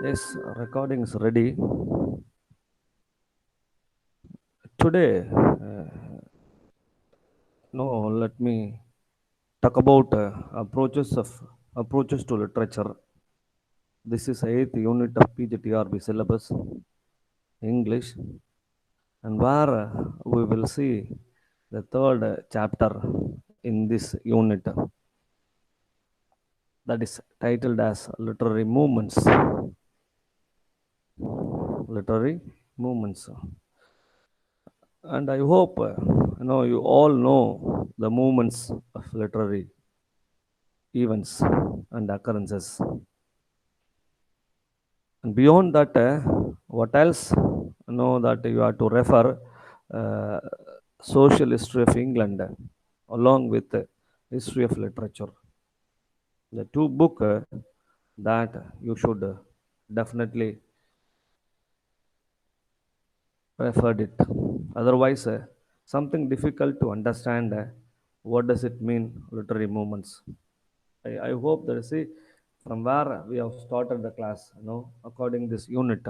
Yes, recording is ready. Today, no, let me talk about approaches to literature. This is eighth unit of PGTRB syllabus, English, and where we will see the third chapter in this unit that is titled as literary movements. Literary movements. And I hope you all know the movements of literary events and occurrences. And beyond that, what else? Know that you have to refer uh, social history of England along with history of literature. The two book that you should definitely referred it. Otherwise, something difficult to understand. What does it mean, literary movements? I hope that see from where we have started the class, according this unit.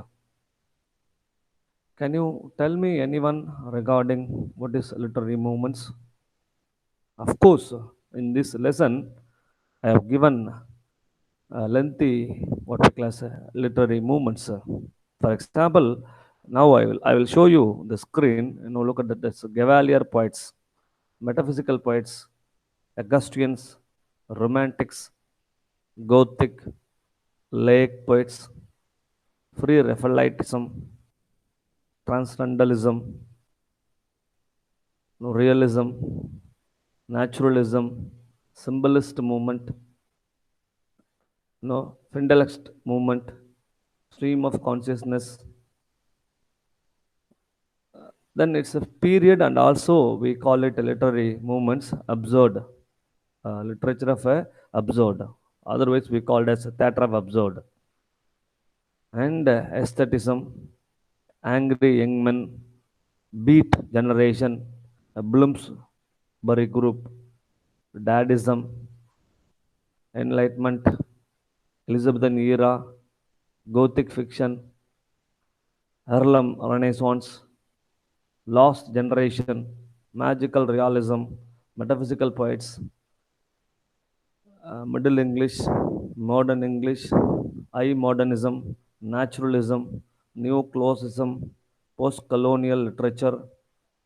Can you tell me anyone regarding what is literary movements? Of course, in this lesson, I have given lengthy what we class literary movements. For example, now I will show you the screen. Look at that. That's Cavalier poets, metaphysical poets, Augustians, Romantics, Gothic, Laic poets, Free Raphaelitism, Transcendentalism, Realism, Naturalism, Symbolist movement, Findelist movement, Stream of consciousness. Then it's a period, and also we call it literary movements, absurd, literature of absurd. Otherwise, we call it as theatre of absurd. And aestheticism, angry young men, beat generation, Bloomsbury group, dadism, enlightenment, Elizabethan era, Gothic fiction, Harlem Renaissance, lost generation, magical realism, metaphysical poets, Middle English, Modern English, I modernism, naturalism, neo classicism, post colonial literature,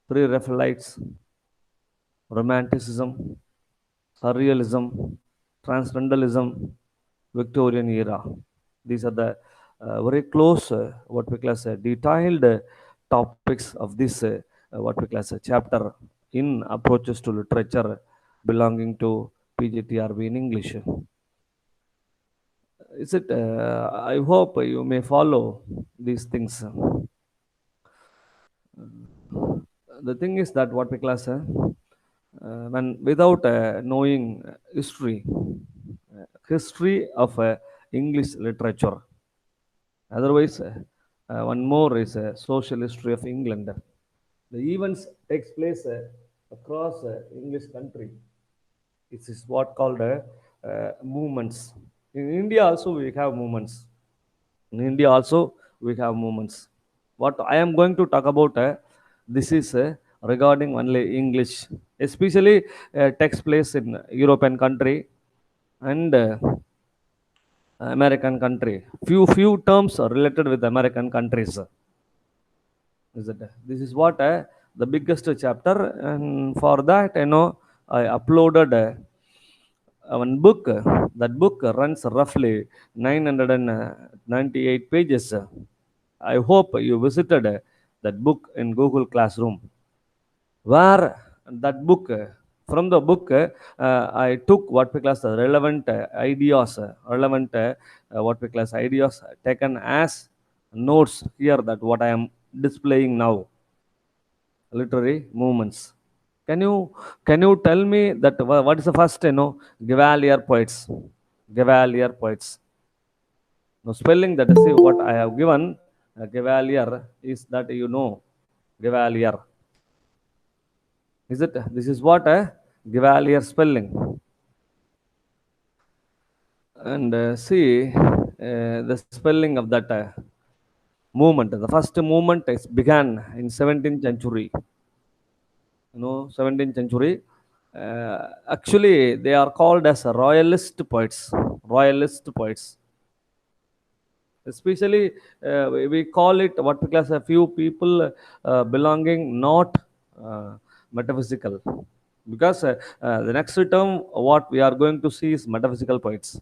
pre Raphaelites, Romanticism, Surrealism, Transcendentalism, Victorian era. These are the very close, what we class detailed topics of this, what we class chapter in approaches to literature belonging to PGTRB in English. Is it? I hope you may follow these things. The thing is that what we class when without knowing history of English literature. Otherwise, one more is social history of England. The events takes place across English country. It is what called movements. In India also we have movements. In India also we have movements. What I am going to talk about, this is regarding only English, especially takes place in European country and American country. Few terms are related with American countries. Is it? This is what the biggest chapter, and for that I uploaded one book. That book runs roughly 998 pages. I hope you visited that book in Google Classroom, where that book from the book I took what we class the relevant ideas, relevant what we class ideas taken as notes here, that what I am displaying now, literary movements. Can you tell me that what is the first Cavalier poets? Cavalier poets. Now spelling that is what I have given. Cavalier is that Cavalier. Is it? This is what a Cavalier spelling. And see, the spelling of that movement. The first movement is began in 17th century. 17th century. Actually, they are called as royalist poets. Royalist poets. Especially, we call it what we class a few people belonging not metaphysical, because the next term what we are going to see is metaphysical poets.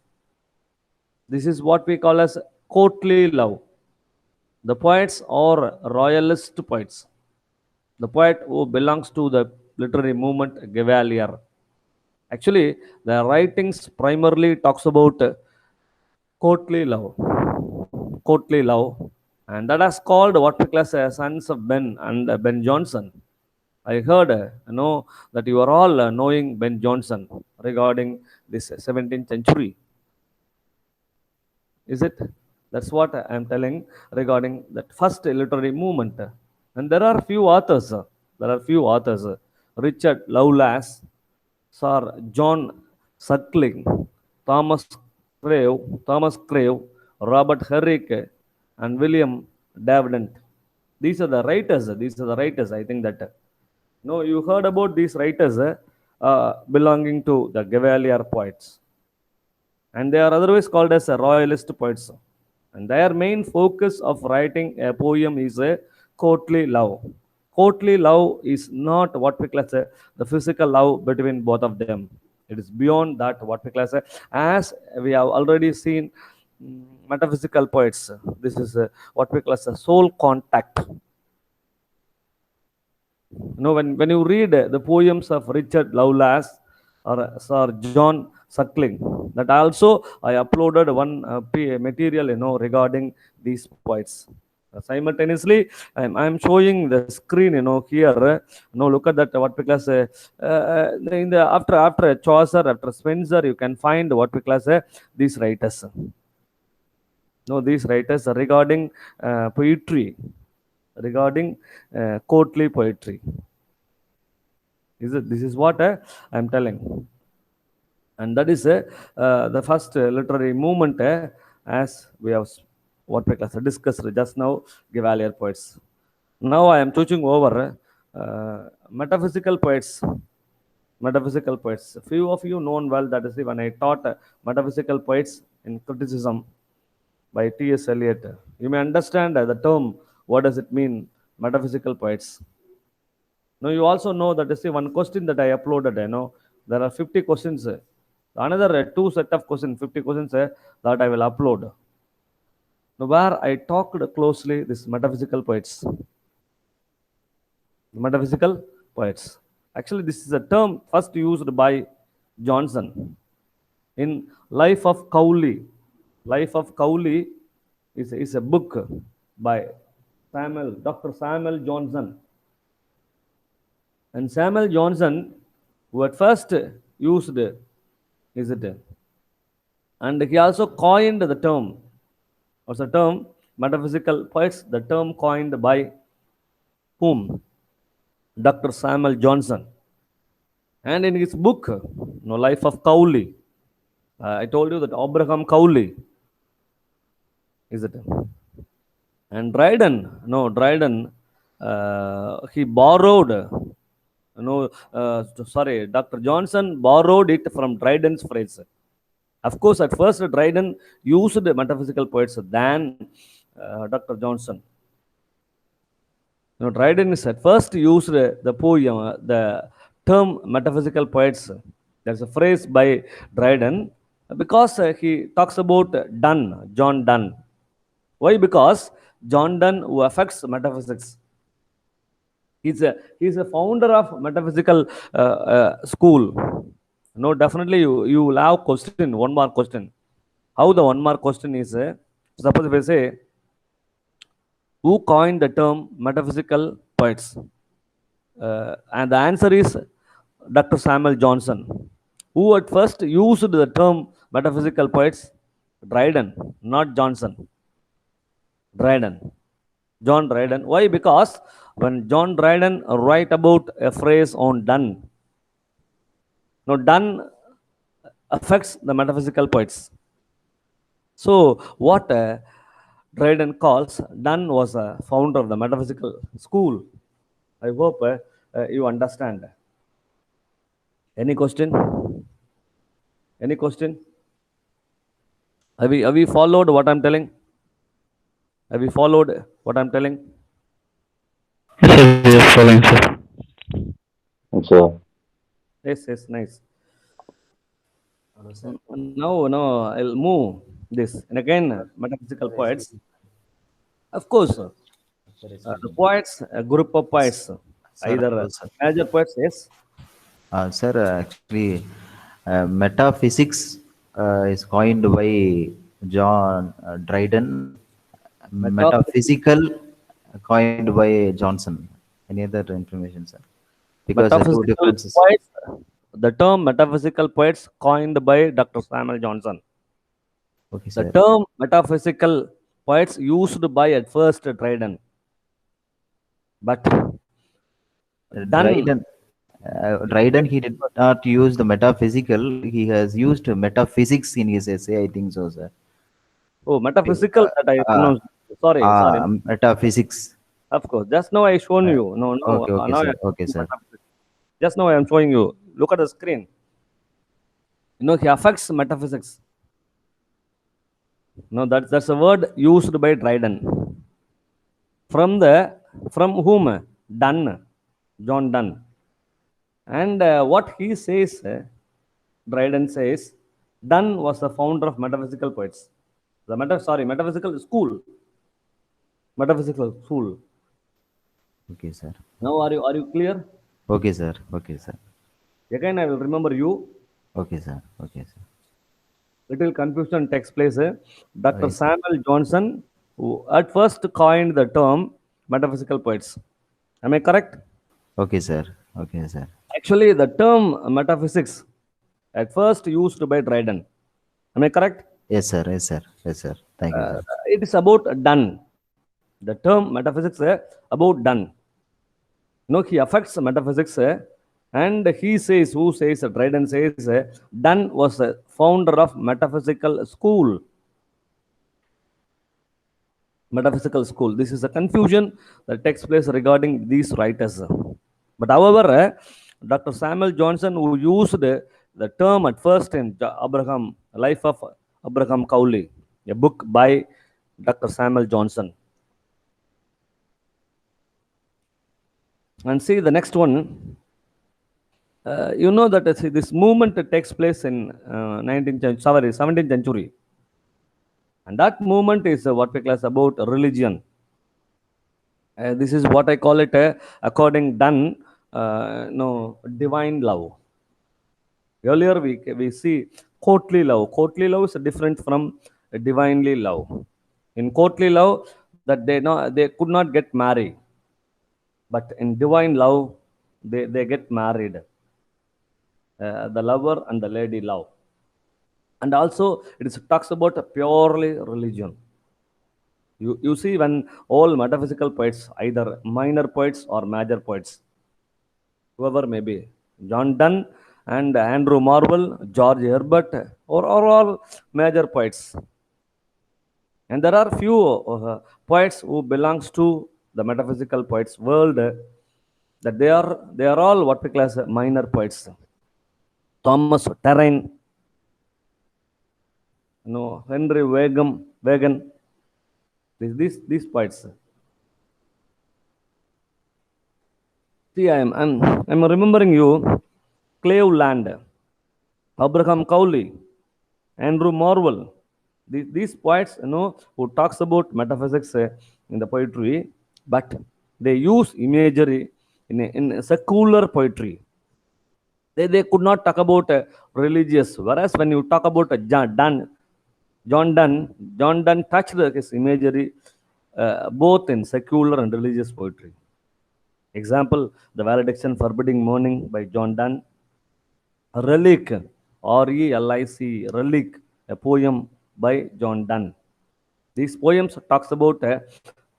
This is what we call as courtly love. The poets are royalist poets, the poet who belongs to the literary movement Cavalier. Actually, the writings primarily talks about courtly love, courtly love, and that is called what we class as Sons of Ben and Ben Jonson. I heard, that you are all knowing Ben Jonson regarding this 17th century. Is it? That's what I am telling regarding that first literary movement. And there are few authors. There are few authors. Richard Lovelace, Sir John Suckling, Thomas Crave, Thomas Crave, Robert Herrick, and William Davenant. These are the writers. These are the writers. I think that. No, you heard about these writers belonging to the Cavalier poets, and they are otherwise called as royalist poets. And their main focus of writing a poem is a courtly love. Courtly love is not what we class the physical love between both of them. It is beyond that what we class as we have already seen metaphysical poets. This is what we class a soul contact. When you read the poems of Richard Lovelace or Sir John Suckling, that also I uploaded one material, regarding these poets. Simultaneously, I'm showing the screen, here. Look at that. What we class in the after Chaucer, after Spenser, you can find what we class these writers. These writers regarding poetry, regarding courtly poetry. This is what I'm telling, and that is the first literary movement, as we have what we discussed just now, Cavalier poets. Now I am touching over metaphysical poets. Metaphysical poets. A few of you known well that is when I taught metaphysical poets in criticism by T.S. Eliot. You may understand the term. What does it mean, metaphysical poets? Now you also know that is one question that I uploaded. There are 50 questions. Another two set of questions, 50 questions that I will upload. Now where I talked closely this metaphysical poets. Metaphysical poets. Actually, this is a term first used by Johnson in Life of Cowley. Life of Cowley is a book by Dr. Samuel Johnson. And Samuel Johnson, who at first used, is it? And he also coined the term, or the term metaphysical poets, the term coined by whom? Dr. Samuel Johnson. And in his book, Life of Cowley, I told you that Abraham Cowley, is it? And Dryden, he borrowed, Dr. Johnson borrowed it from Dryden's phrase. Of course, at first Dryden used metaphysical poets than Dr. Johnson. Dryden is at first used the poem, the term metaphysical poets. There's a phrase by Dryden because he talks about Donne, John Donne. Why? Because John Donne, who affects metaphysics, he's a founder of metaphysical school. Definitely you will have question, one more question. How the one more question is, suppose if I say, who coined the term metaphysical poets? And the answer is Dr. Samuel Johnson, who at first used the term metaphysical poets. Dryden, not Johnson. Dryden. John Dryden. Why? Because when John Dryden write about a phrase on Donne, Donne affects the metaphysical poets. So, what Dryden calls Donne was a founder of the metaphysical school. I hope you understand. Any question? Any question? Have we followed what I'm telling? Have you followed what I'm telling? Yes, yes, following, sir. So, Yes, yes, nice. Now, I'll move this. And again, metaphysical poets. Of course, the poets, a group of poets, Sir, either sir. major poets, yes. Sir, actually, metaphysics is coined by John Dryden. Metaphysical Metaphysical, coined by Johnson. Any other information, sir? Because two metaphysical differences. poets, the term metaphysical poets coined by Dr. Samuel Johnson. Okay, The sir. term metaphysical poets used by at first Dryden, but done. Dryden, he did not use the metaphysical. He has used metaphysics in his essay, I think so, sir. Oh, Okay. metaphysical that I Uh, pronounced. Sorry. Metaphysics. Of course. Just now I shown Uh, you. No. okay, okay, Now sir. Okay, sir. just now I am showing you. Look at the screen. He affects metaphysics. No, that's a word used by Dryden. From whom? Donne, John Donne. And what he says, Dryden says, Donne was the founder of metaphysical poets. Metaphysical school. Metaphysical school. Okay, sir. Now are you clear? Okay, sir. Okay, sir. Again, I will remember you. Okay, sir. Okay, sir. Little confusion takes place. Dr. Yes, sir. Samuel Johnson, who at first coined the term metaphysical poets. Am I correct? Okay, sir. Okay, sir. Actually, the term metaphysics at first used by Dryden. Am I correct? Yes, sir. Yes, sir. Yes, sir. Thank you, sir. It is about Donne. The term metaphysics about Donne. He affects metaphysics, and he says, who says, Dryden says, Donne was a founder of metaphysical school. Metaphysical school. This is a confusion that takes place regarding these writers. But however, Dr. Samuel Johnson, who used the term at first in Abraham, Life of Abraham Cowley, a book by Dr. Samuel Johnson. And see the next one. You know that this movement takes place in 17th century. And that movement is what we class about religion. This is what I call it, according Donne, divine love. Earlier we see courtly love. Courtly love is different from divinely love. In courtly love, that they could not get married, but in divine love, they get married. The lover and the lady love, and also talks about a purely religion. You see, when all metaphysical poets, either minor poets or major poets, whoever may be, John Donne and Andrew Marvell, George Herbert, or all major poets. And there are few poets who belongs to the metaphysical poets world, that they are all what we class minor poets. Thomas Terrain, Henry Wagan, these poets. See, I'm remembering you, Cleveland, Abraham Cowley, Andrew Marvell. These poets, who talks about metaphysics in the poetry, but they use imagery in secular poetry. They could not talk about religious. Whereas when you talk about John Donne touched his imagery both in secular and religious poetry. Example, The Valediction Forbidding Mourning by John Donne. Relic, Relic, Relic, a poem by John Donne. These poems talks about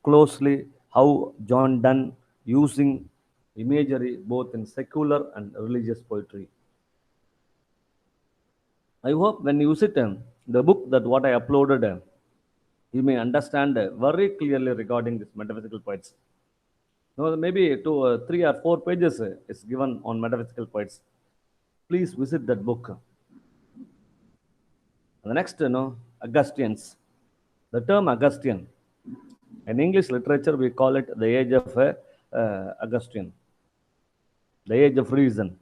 closely how John Donne using imagery both in secular and religious poetry. I hope when you use it, the book that what I uploaded, you may understand very clearly regarding this metaphysical poets. No, maybe 3 or 4 pages is given on metaphysical poets. Please visit that book. The next, Augustinians. The term Augustine, in English literature, we call it the age of Augustine, the age of reason.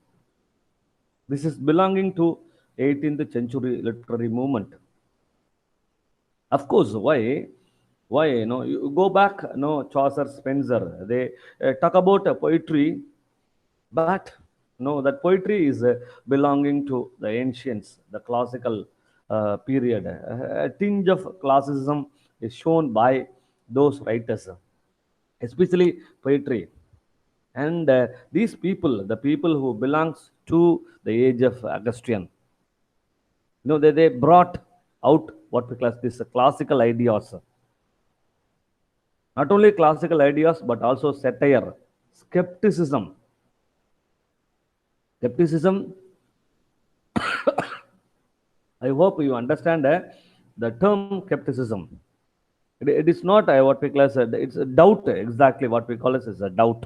This is belonging to 18th century literary movement. Of course, why? Why? You go back, Chaucer, Spencer, they talk about poetry, but that poetry is belonging to the ancients, the classical period. A tinge of classicism is shown by those writers, especially poetry. And these people, the people who belongs to the age of Augustine, they brought out what we class this classical ideas. Not only classical ideas, but also satire, skepticism. Skepticism, I hope you understand the term skepticism. It is not what we class, it's a doubt, exactly what we call it is a doubt.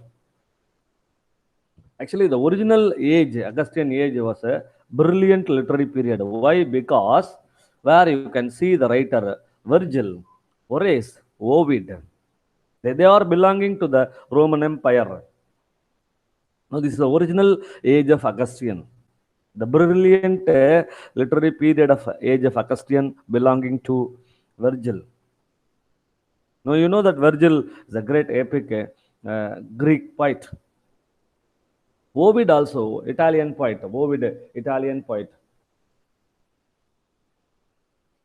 Actually, the original age, Augustine age, was a brilliant literary period. Why? Because where you can see the writer Virgil, Horace, Ovid, they are belonging to the Roman Empire. Now, this is the original age of Augustine, the brilliant literary period of age of Augustine belonging to Virgil. Now, you know that Virgil is a great epic Greek poet. Ovid also, Italian poet. Ovid, Italian poet.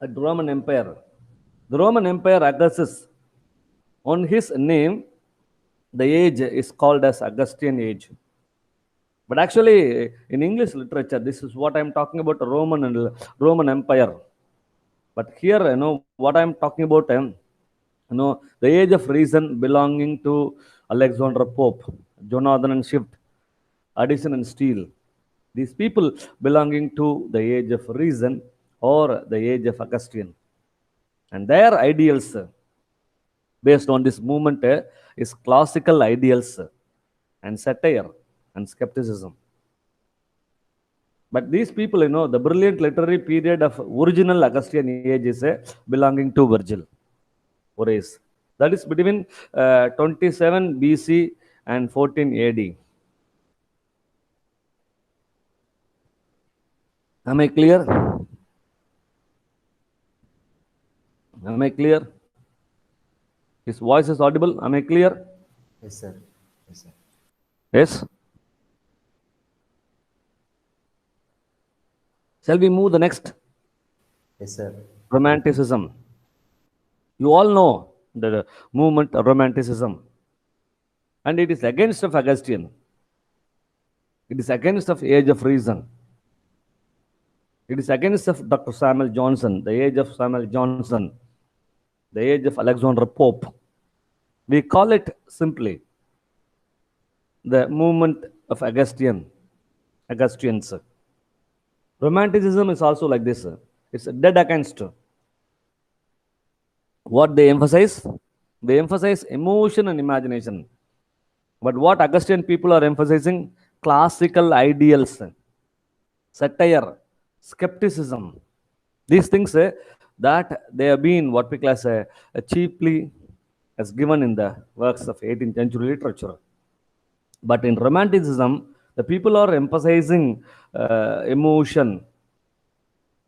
At Roman Empire. The Roman Empire addresses on his name, the age is called as Augustine age. But actually, in English literature, this is what I'm talking about, Roman Empire. But here, what I'm talking about, the age of reason belonging to Alexander Pope, Jonathan and Swift, Addison and Steele. These people belonging to the age of reason or the age of Augustine. And their ideals based on this movement is classical ideals and satire and skepticism. But these people, the brilliant literary period of original Augustine age is belonging to Virgil, Horace. That is between 27 BC and 14 AD. Am I clear? Am I clear? His voice is audible. Am I clear? Yes, sir. Yes, sir. Yes. Shall we move the next? Yes, sir. Romanticism. You all know the movement of Romanticism. And it is against of Augustine. It is against of age of reason. It is against of Dr. Samuel Johnson, the age of Samuel Johnson, the age of Alexander Pope. We call it simply the movement of Augustinians. Romanticism is also like this. It's dead against. What they emphasize? They emphasize emotion and imagination. But what Augustine people are emphasizing? Classical ideals, satire, skepticism. These things that they have been what we class cheaply as given in the works of 18th century literature. But in Romanticism, the people are emphasizing emotion,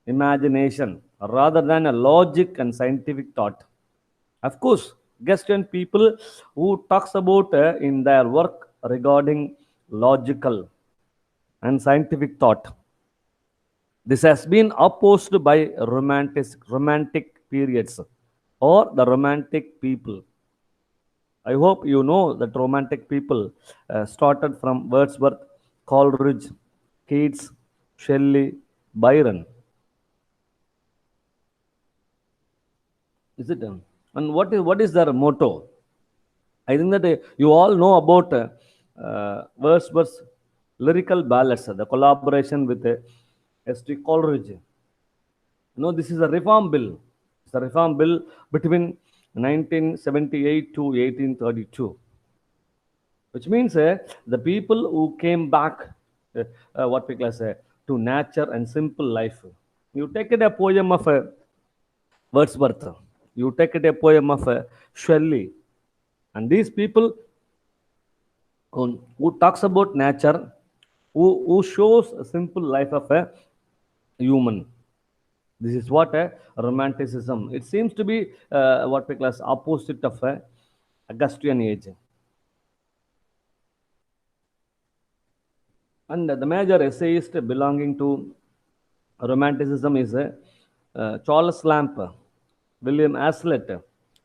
imagination, rather than a logic and scientific thought. Of course, Augustine people who talks about in their work regarding logical and scientific thought. This has been opposed by romantic periods or the romantic people. I hope you know that romantic people started from Wordsworth, Coleridge, Keats, Shelley, Byron. Is it? And what is their motto? I think that you all know about Wordsworth's lyrical ballads, the collaboration with S.T. Coleridge. No, this is a reform bill. It's a reform bill between 1978 to 1832, which means the people who came back, what we call to nature and simple life. You take it a poem of Wordsworth, you take it a poem of Shelley, and these people who talks about nature, who shows a simple life of a human. This is what a romanticism. It seems to be what we call opposite of a Augustinian age. And the major essayist belonging to romanticism is Charles Lamb, William Hazlitt,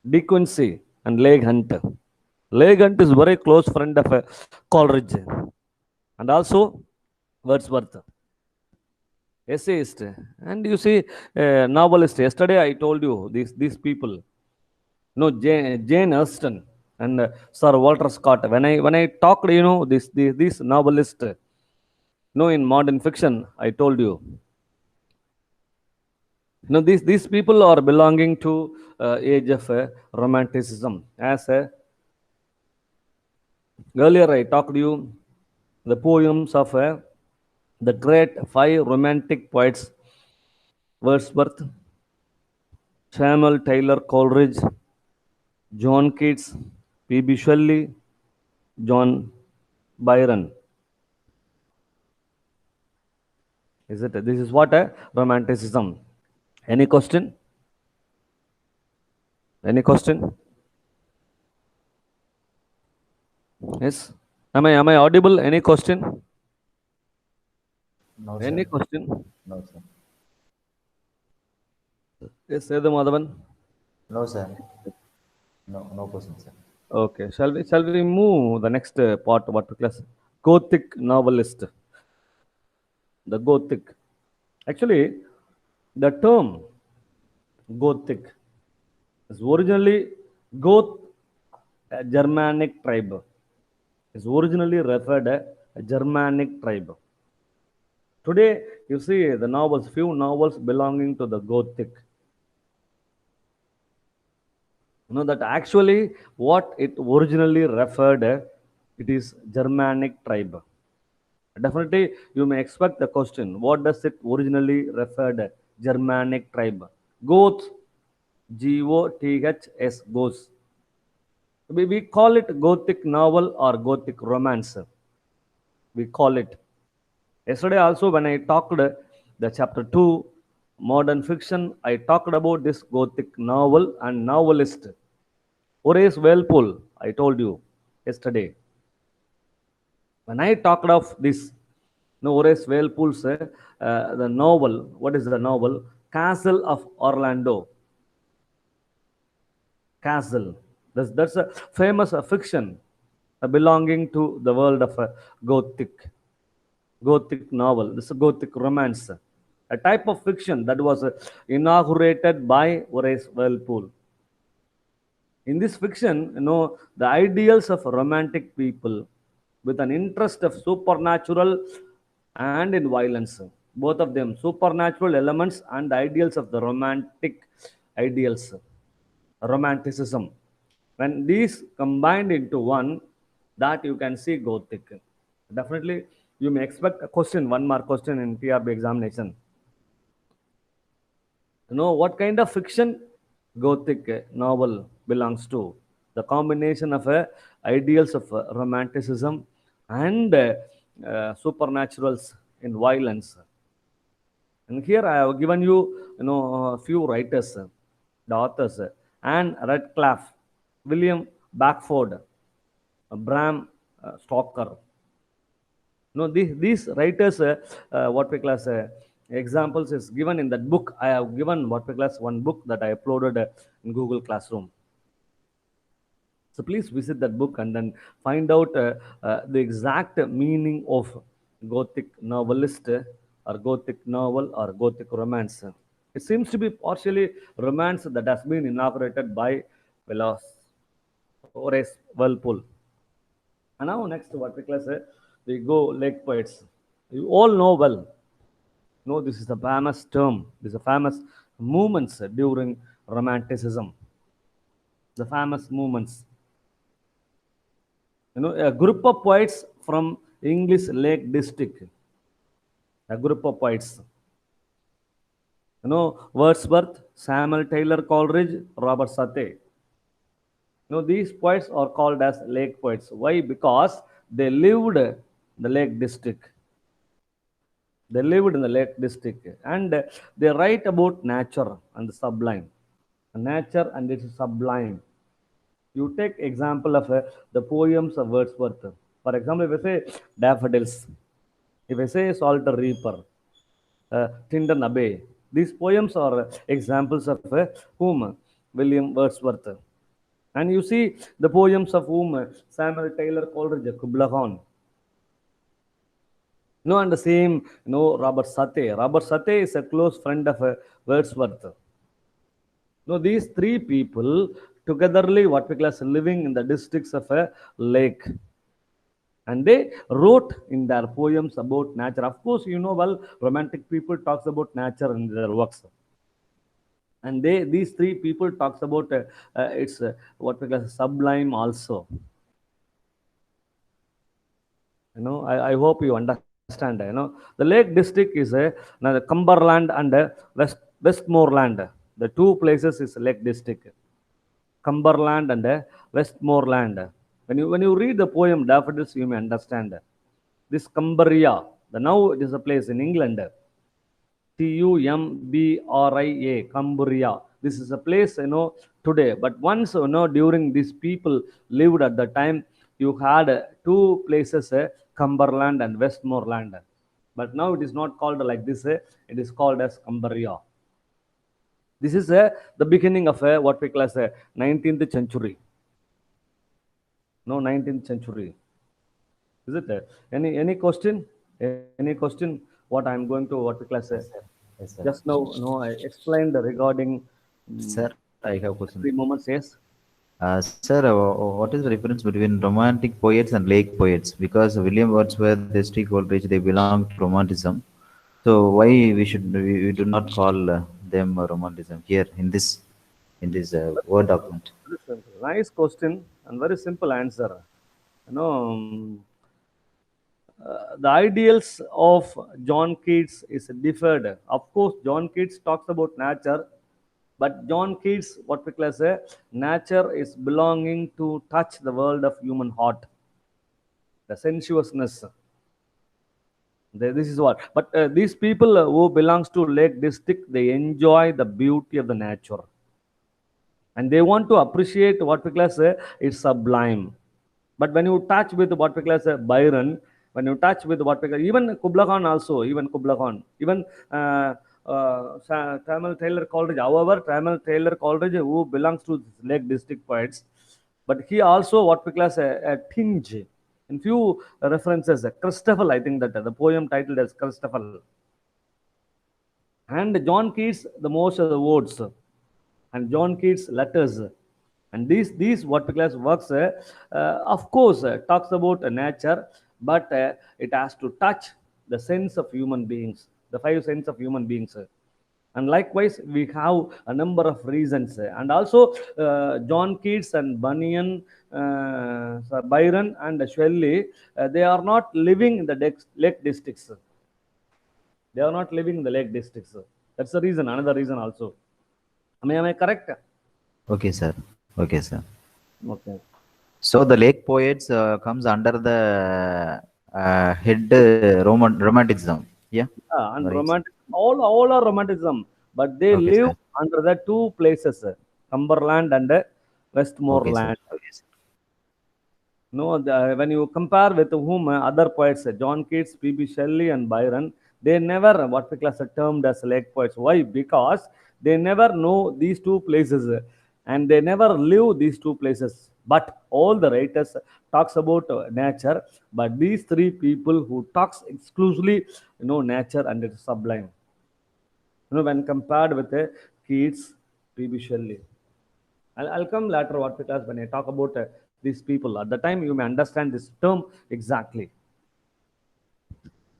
De Quincey, and Leigh Hunt. Leigh Hunt is very close friend of Coleridge, and also Wordsworth, essayist, and you see novelist. Yesterday I told you these people. No, Jane Austen and Sir Walter Scott. When I talked, these novelists. No, in modern fiction, I told you. No, these people are belonging to age of romanticism. As earlier I talked to you the poems of the great five romantic poets: Wordsworth, Samuel Taylor Coleridge, John Keats, P.B. Shelley, John Byron. Is it? This is what a romanticism. Any question? Any question? Yes. Am I audible? Any question? No, Any sir. question? No, sir. Yes, Sedhu Madhavan. No, sir. No question, sir. Okay. Shall we move the next part? What we class? Gothic novelist. The Gothic. Actually, the term Gothic is originally Goth, a Germanic tribe. Is originally referred a Germanic tribe. Today, you see the novels, few novels belonging to the Gothic. You know that actually what it originally referred, it is Germanic tribe. Definitely, you may expect the question: what does it originally referred? Germanic tribe. Goth, Goths. Goths. We call it Gothic novel or Gothic romance. We call it. Yesterday also when I talked the chapter 2, modern fiction, I talked about this Gothic novel and novelist. Horace Walpole, I told you yesterday. When I talked of this, no, Horace Walpole's the novel, what is the novel? Castle of Orlando. Castle. That's a famous fiction belonging to the world of Gothic novel. This is a Gothic romance, a type of fiction that was inaugurated by Horace Walpole. In this fiction, the ideals of romantic people with an interest of supernatural and in violence. Both of them, supernatural elements and ideals of the romantic ideals, romanticism. When these combined into one, that you can see Gothic. Definitely, you may expect a question, one mark question in TRB examination. What kind of fiction Gothic novel belongs to? The combination of ideals of romanticism and supernaturals in violence. And here I have given you, a few writers, the authors: Anne Radcliffe, William Beckford, Bram Stoker. These writers, what we class examples is given in that book. I have given what we class one book that I uploaded in Google Classroom. So please visit that book and then find out the exact meaning of Gothic novelist or Gothic novel or Gothic romance. It seems to be partially romance that has been inaugurated by Horace Walpole. And now next what we class we go lake poets. You all know well. No, this is a famous term. This is a famous movements during Romanticism, the famous movements. A group of poets from English Lake District, a group of poets. Wordsworth, Samuel Taylor Coleridge, Robert Sate. These poets are called as lake poets. Why? Because they lived in the Lake District. They lived in the Lake District, and they write about nature and the sublime. Nature and its sublime. You take example of the poems of Wordsworth. For example, if I say daffodils, if I say Salter Reaper, Tyndon Abbey, these poems are examples of whom? William Wordsworth. And you see the poems of whom? Samuel Taylor Coleridge, Kubla Khan. And the same, Robert Sate. Robert Sate is a close friend of Wordsworth. These three people togetherly, what we call as living in the districts of a lake. And they wrote in their poems about nature. Of course, well, romantic people talks about nature in their works. And these three people talks about it's what we call as sublime also. I hope you understand. The Lake District is the Cumberland and Westmoreland. The two places is Lake District, Cumberland and Westmoreland. When you read the poem Daffodils, you may understand this Cumbria. Now it is a place in England. Cumbria, Cumbria. This is a place today. But once during these people lived at the time, you had two places, Cumberland and Westmoreland. But now it is not called like this. It is called as Cumbria. This is the beginning of what we call as 19th century. 19th century. Is it? Any question? Any question? What I'm going to what we call as Yes, sir. just now, I explained regarding Sir, I have a question. 3 moments. Yes. Sir, what is the difference between romantic poets and lake poets? Because William Wordsworth, H.T. Coleridge, they belong to romanticism. So why we do not call them romanticism here in this word document? Nice question and very simple answer. The ideals of John Keats is differed. Of course, John Keats talks about nature, but John Keats, what we call as nature is belonging to touch the world of human heart, the sensuousness. This is what. But these people who belongs to Lake District, they enjoy the beauty of the nature, and they want to appreciate what we call as it's sublime. But when you touch with what we call as Byron, when you touch with what we call, even Kubla Khan also, even Kubla Khan, even Samuel Taylor Coleridge. However, Samuel Taylor Coleridge, who belongs to Lake District poets, but he also what we call as a tinge. In few references, Christoffel, I think that the poem titled as Christoffel. And John Keats, the most of the words, and John Keats letters. And these what we call as works, of course, talks about nature, but it has to touch the sense of human beings, the 5 senses of human beings. And likewise, we have a number of reasons. And also, John Keats and Bunyan, Byron and Shelley, they are not living in the Lake Districts. They are not living in the Lake Districts. That's the reason, another reason also. Am I correct? Okay, sir. Okay, sir. Okay. So the lake poets comes under the head romanticism. Yeah. And Right. romantic, all are romanticism, but they Okay, live sir. under the two places, Cumberland and Okay, sir. Westmoreland. Okay, sir. When you compare with whom other poets, John Keats, P.B. Shelley, and Byron, they never what we class termed as lake poets. Why? Because they never know these two places, and they never live these two places. But all the writers talks about nature, but these three people who talks exclusively, nature and its sublime. When compared with Keats, P.B. Shelley. I'll come later what because when I talk about these people at the time you may understand this term exactly.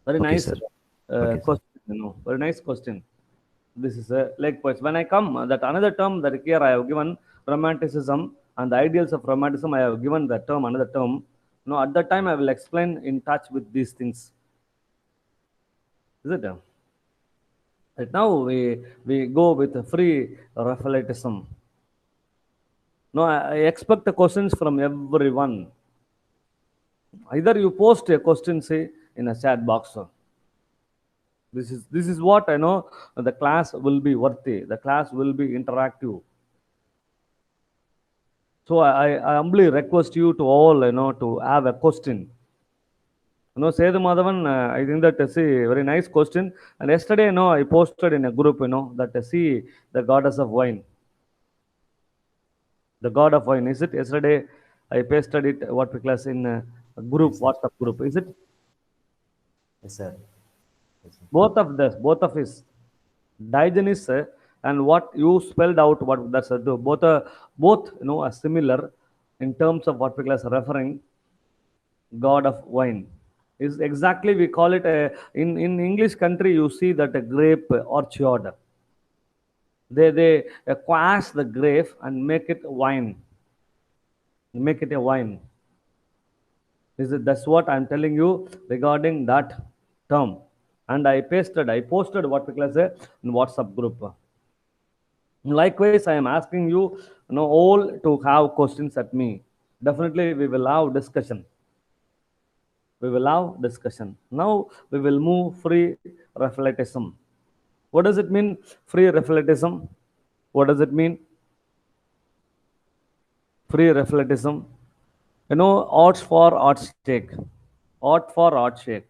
Very Okay, nice sir. Okay, sir. question. Very nice question. This is a lake poets. When I come, that another term that here I have given romanticism and the ideals of romanticism. I have given the term another term. No, at that time I will explain in touch with these things. Is it? Right now we go with a free Raphaelitism. No, I expect the questions from everyone. Either you post a question, say, in a chat box. This is what I know. The class will be worthy. The class will be interactive. So I humbly request you to all, to have a question. Sethu Madhavan, I think that very nice question. And yesterday, I posted in a group, that see the goddess of wine. The god of wine, is it? Yesterday, I pasted it, what we class in a group, Yes, sir. WhatsApp group, is it? Yes, sir. Yes, sir. Both of his Diogenes and what you spelled out, what that's both are similar in terms of what we class referring god of wine. Is exactly we call it in English country. You see that a grape orchard. They quash the grape and make it wine. Make it a wine. Is it? That's what I'm telling you regarding that term. And I posted what we class in WhatsApp group. Likewise, I am asking you, all to have questions at me. Definitely, we will have discussion. We will have discussion. Now we will move free Raphaelitism. What does it mean, free Raphaelitism? What does it mean, free Raphaelitism? Arts for art's sake. Art for art's sake.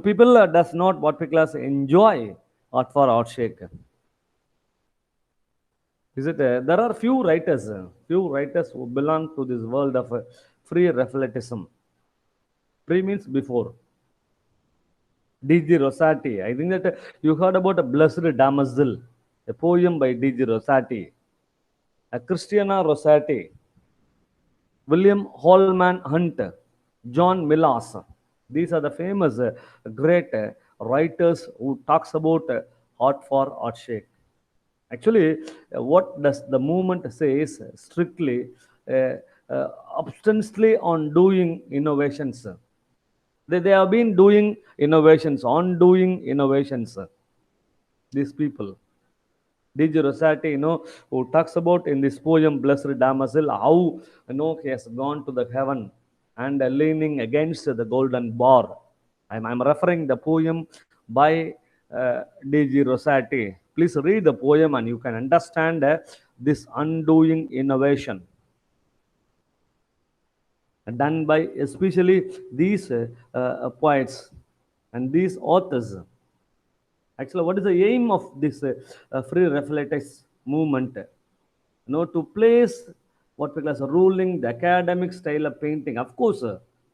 People does not what we class enjoy art for art's sake. Is it? There are few writers who belong to this world of free Raphaelitism. Pre means before. D.G. Rosati. I think that you heard about a Blessed Damozel, a poem by D.G. Rosati. A Christiana Rosati, William Holman Hunt, John Millas. These are the famous great writers who talks about art for art sake. Actually, what does the movement say is strictly, uh, obstinately on doing innovations. They have been doing innovations, on doing innovations. These people. D.G. Rosati, who talks about in this poem, Blessed Damozel, how, he has gone to the heaven and leaning against the golden bar. I'm referring the poem by D.G. Rosati. Please read the poem and you can understand this undoing innovation done by especially these poets and these authors. Actually, what is the aim of this free Raphaelitist movement? To place what we call as ruling the academic style of painting. Of course,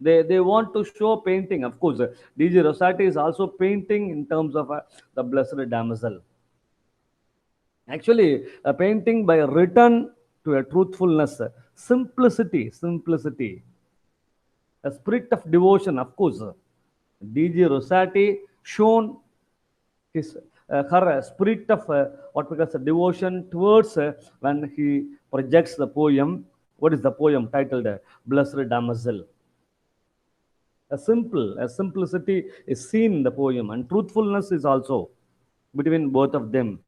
they want to show painting. Of course, D.G. Rosati is also painting in terms of the Blessed Damozel. Actually, a painting by a return to a truthfulness, simplicity, a spirit of devotion. Of course, D.G. Rosati shown his her spirit of what we call devotion towards when he projects the poem. What is the poem titled Blessed Damozel? A simplicity is seen in the poem, and truthfulness is also between both of them.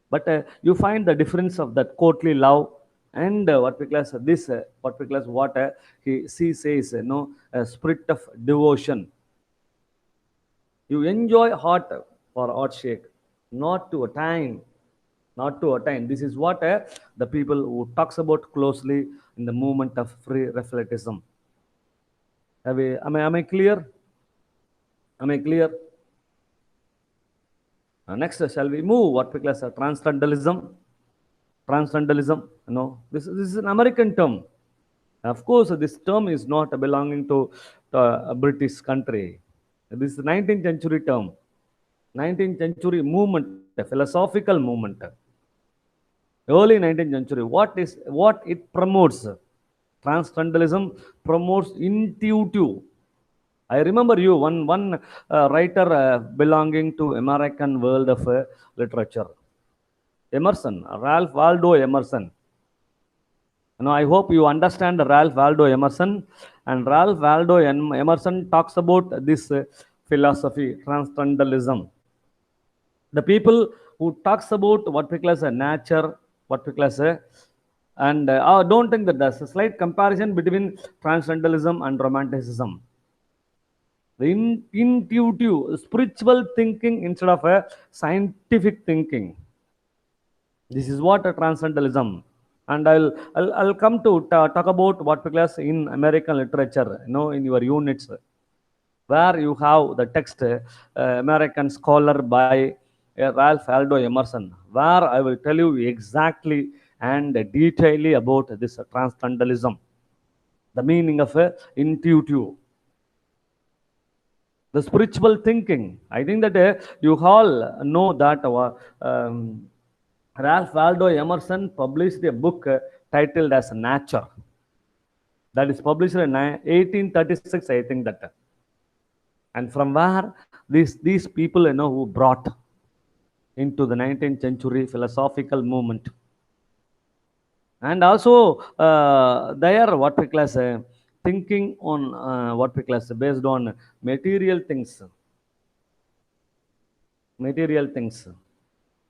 But you find the difference of that courtly love and what we class this what we class what he says a spirit of devotion. You enjoy art for art's sake, not to attain, not to attain. This is what the people who talks about closely in the movement of free Raphaelitism. Am I clear? Am I clear? Next, shall we move what we class transcendentalism? Transcendentalism, this is an American term. Of course, this term is not belonging to a British country. This is a 19th century term. 19th century movement, a philosophical movement. Early 19th century. What it promotes? Transcendentalism promotes intuitive I remember you, one writer belonging to American world of literature, Emerson, Ralph Waldo Emerson. I hope you understand Ralph Waldo Emerson. And Ralph Waldo Emerson talks about this philosophy, transcendentalism. The people who talks about what we call as a nature, what we call as a, and don't think that there's a slight comparison between transcendentalism and romanticism. The intuitive, spiritual thinking instead of a scientific thinking. This is what a transcendentalism. And I'll come to talk about what we class in American literature, in your units, where you have the text American Scholar by Ralph Waldo Emerson, where I will tell you exactly and detailedly about this transcendentalism, the meaning of intuitive, the spiritual thinking. I think that you all know that Ralph Waldo Emerson published a book titled as Nature. That is published in 1836, I think that. And from where these people, who brought into the 19th century philosophical movement. And also, they are what we class thinking on what we class based on material things. Material things.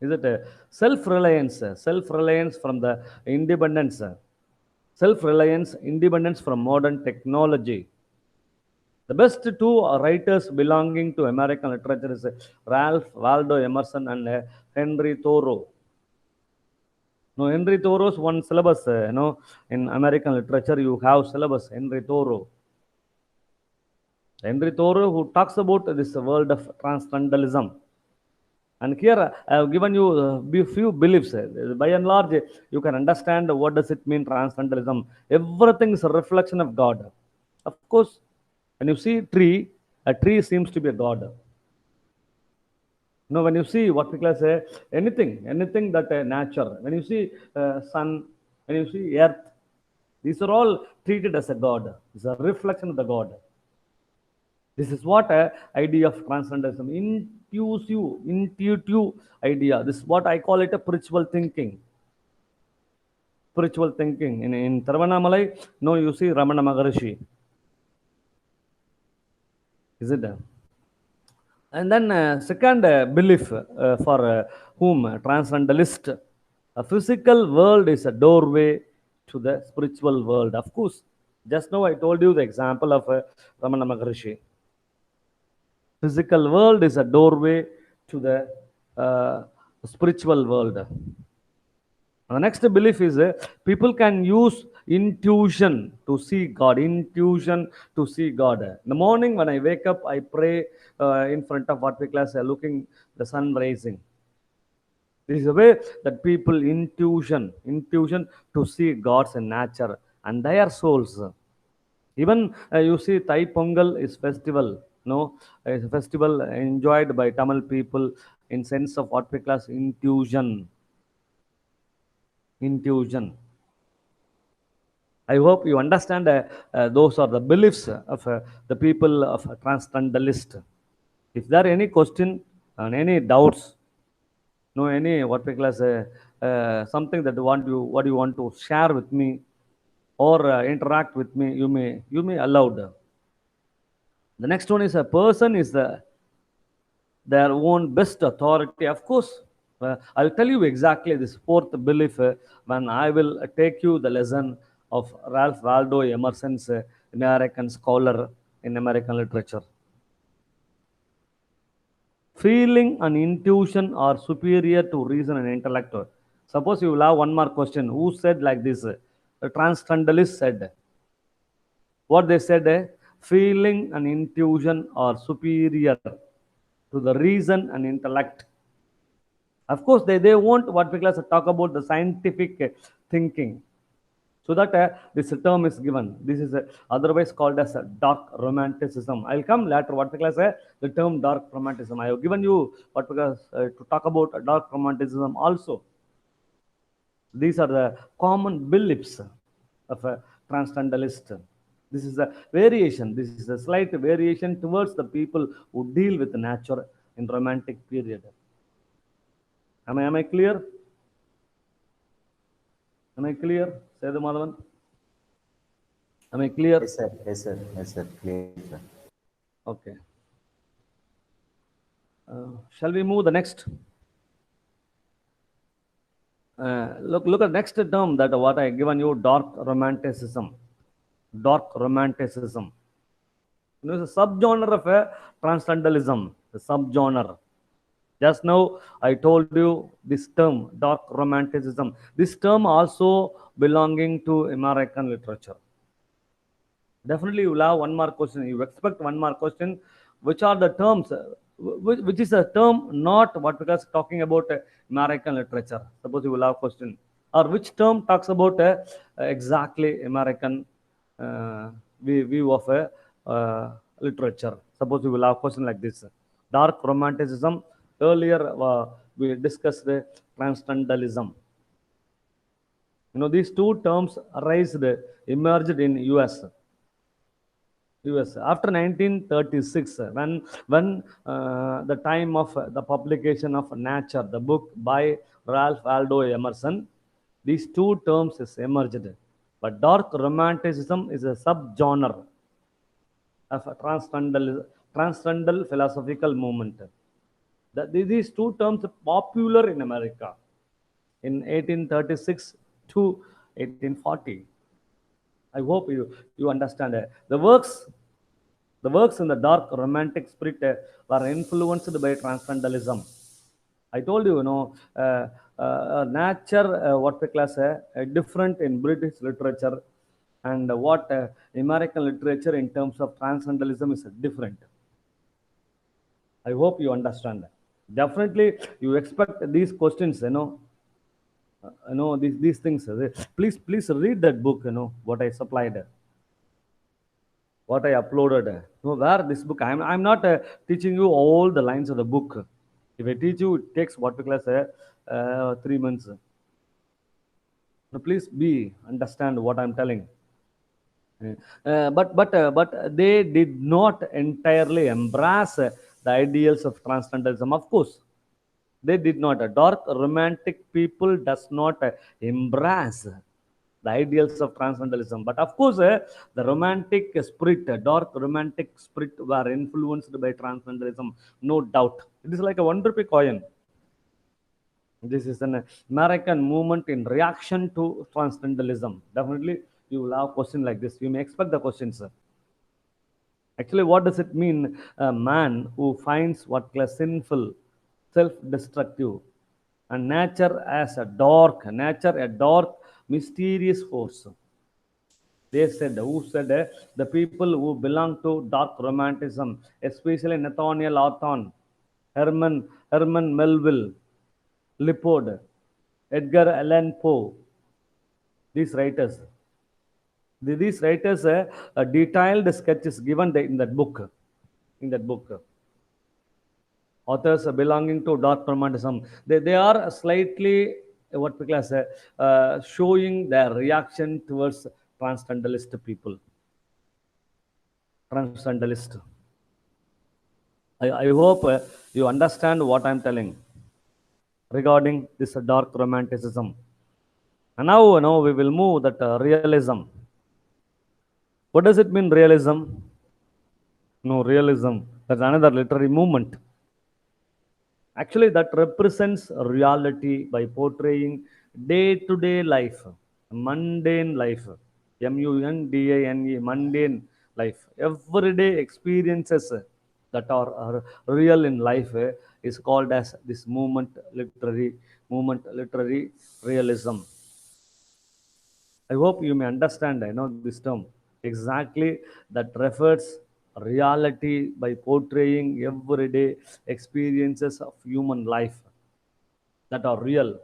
Is it self-reliance? Self-reliance from the independence. Self-reliance, independence from modern technology. The best two writers belonging to American literature is Ralph Waldo Emerson and Henry Thoreau. No, Henry Thoreau's one syllabus, in American literature, you have syllabus, Henry Thoreau. Henry Thoreau, who talks about this world of transcendentalism. And here I have given you a few beliefs. By and large, you can understand what does it mean, transcendentalism. Everything is a reflection of God. Of course, when you see a tree seems to be a God. When you see what we call say anything that nature, when you see sun, when you see earth, these are all treated as a God. It's a reflection of the God. This is what idea of transcendentalism, intuitive idea. This is what I call it a spiritual thinking. Spiritual thinking. In Tiruvannamalai, you see Ramana Maharishi. Is it? And then second belief for whom transcendentalist, a physical world is a doorway to the spiritual world. Of course, just now I told you the example of Ramana Maharishi. Physical world is a doorway to the spiritual world. And the next belief is people can use intuition to see God. Intuition to see God. In the morning when I wake up, I pray in front of what we class looking the sun rising. This is a way that people intuition to see God's nature and their souls. Even you see Thai Pongal is festival. It's a festival enjoyed by Tamil people in sense of what we class intuition. Intuition. I hope you understand those are the beliefs of the people of transcendentalist. If there are any question and any doubts, any what we class something that what you want to share with me or interact with me, you may allowed. The next one is a person is their own best authority. Of course, I'll tell you exactly this fourth belief when I will take you the lesson of Ralph Waldo Emerson's American Scholar in American literature. Feeling and intuition are superior to reason and intellect. Suppose you will have one more question. Who said like this? The transcendentalist said. What they said, feeling and intuition are superior to the reason and intellect. Of course, they won't what we talk about the scientific thinking. So that this term is given. This is otherwise called as dark romanticism. I'll come later what we say the term dark romanticism. I have given you what we to talk about dark romanticism also. These are the common beliefs of a transcendentalist. This is a variation. This is a slight variation towards the people who deal with nature in romantic period. Am I clear? Am I clear? Say the Madhavan. Am I clear? Yes, sir. Yes, sir. Yes, sir. Clear, sir. Okay. Shall we move the next? Look at next term that what I given you, dark romanticism. Dark romanticism. It's a subgenre of transcendentalism. The subgenre. Just now I told you this term, dark romanticism. This term also belonging to American literature. Definitely you will have one more question. You expect one more question. Which are the terms? Which is a term not what because talking about American literature. Suppose you will have question. Or which term talks about exactly American view of literature. Suppose you will have question like this. Dark romanticism. Earlier we discussed transcendentalism. These two terms emerged in US. After 1936, when the time of the publication of Nature, the book by Ralph Waldo Emerson, these two terms is emerged. But dark romanticism is a subgenre of a transcendental philosophical movement. These two terms are popular in America in 1836 to 1840. I hope you understand. The works in the dark romantic spirit were influenced by transcendentalism. I told you, nature, what we class different in British literature, and what American literature in terms of transcendentalism is different. I hope you understand. Definitely, you expect these questions, these things. Please read that book. What I supplied, what I uploaded. Where this book? I'm not teaching you all the lines of the book. If I teach you, it takes what we class 3 months. Now, please understand what I'm telling. But they did not entirely embrace the ideals of transcendentalism. Of course, they did not. Dark romantic people does not embrace the ideals of transcendentalism. But of course, the romantic spirit, dark romantic spirit, were influenced by transcendentalism, no doubt. It is like a 1 rupee coin. This is an American movement in reaction to transcendentalism. Definitely, you will have a question like this. You may expect the questions. Actually, what does it mean? A man who finds what is sinful, self-destructive, and nature as a dark, mysterious force. They said, who said the people who belong to dark romanticism, especially Nathaniel Hawthorne, Herman Melville, Leopold, Edgar Allan Poe, these writers. These writers a detailed sketches given in that book. Authors belonging to dark romanticism, they are slightly what we class showing their reaction towards transcendentalist people. Transcendentalist. I hope you understand what I'm telling regarding this dark romanticism. And now, we will move that realism. What does it mean, realism? Realism. That's another literary movement. Actually, that represents reality by portraying day-to-day life, mundane life, M-U-N-D-A-N-E, mundane life, everyday experiences that are real in life is called as this literary realism. I hope you may understand, this term exactly, that refers reality by portraying everyday experiences of human life that are real,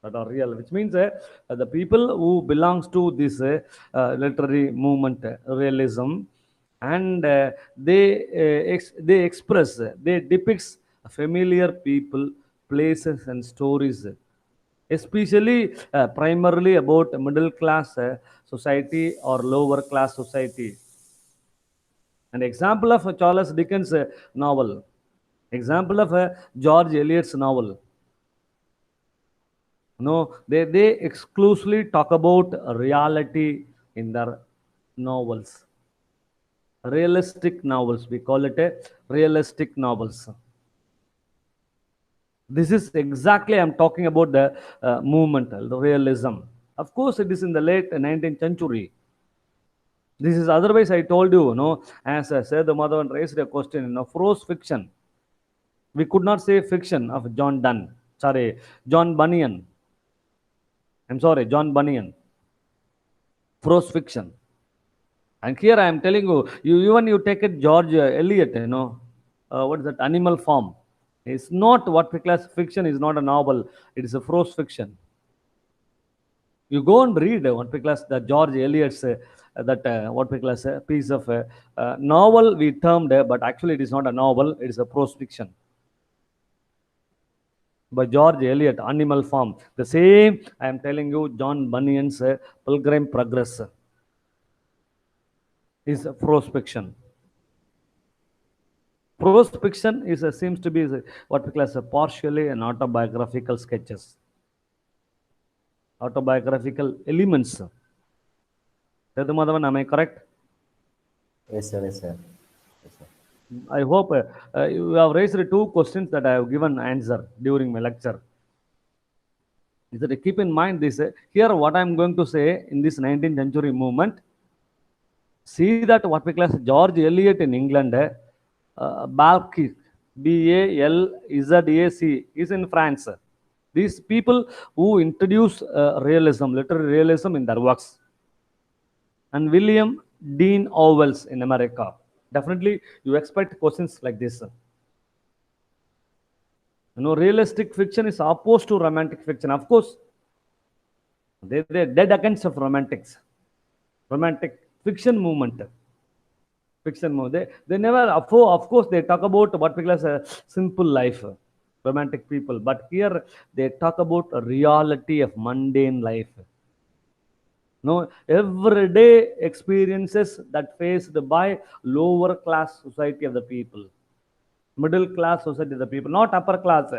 which means the people who belongs to this literary movement, realism, and they express, they depicts familiar people, places, and stories especially primarily about middle class society or lower class society. An example of a Charles Dickens novel, example of a George Eliot's novel. No, they exclusively talk about reality in their novels. Realistic novels. We call it a realistic novels. This is exactly I'm talking about the movement, the realism. Of course, it is in the late 19th century. This is otherwise I told you, as I said, the mother raised a question, prose fiction. We could not say fiction of John Donne. Sorry, John Bunyan. I'm sorry, John Bunyan. Prose fiction. And here I am telling you, even you take it George Eliot, what is that? Animal Farm. It's not what we class fiction. Is not a novel. It is a prose fiction. You go and read what we class the George Eliot's what we class a piece of novel we termed, but actually it is not a novel. It is a prose fiction by George Eliot, Animal Farm. The same I am telling you, John Bunyan's Pilgrim Progress is a prose fiction. Prose fiction is seems to be what we class partially an autobiographical sketches, autobiographical elements. Madhavan, am I correct? Yes, sir. Yes, sir. Yes, sir. I hope you have raised two questions that I have given answer during my lecture. Is that keep in mind this here what I am going to say in this 19th century movement. See that what we class George Eliot in England, Balzac, Balzac is in France. These people who introduce realism, literary realism in their works. And William Dean Howells in America. Definitely you expect questions like this. Realistic fiction is opposed to romantic fiction. Of course, they're dead against of romantics. Romantic fiction movement. Fiction movement. They never, of course, they talk about what we call as a simple life, romantic people. But here they talk about a reality of mundane life. Everyday experiences that faced by lower class society of the people, middle class society of the people, not upper class.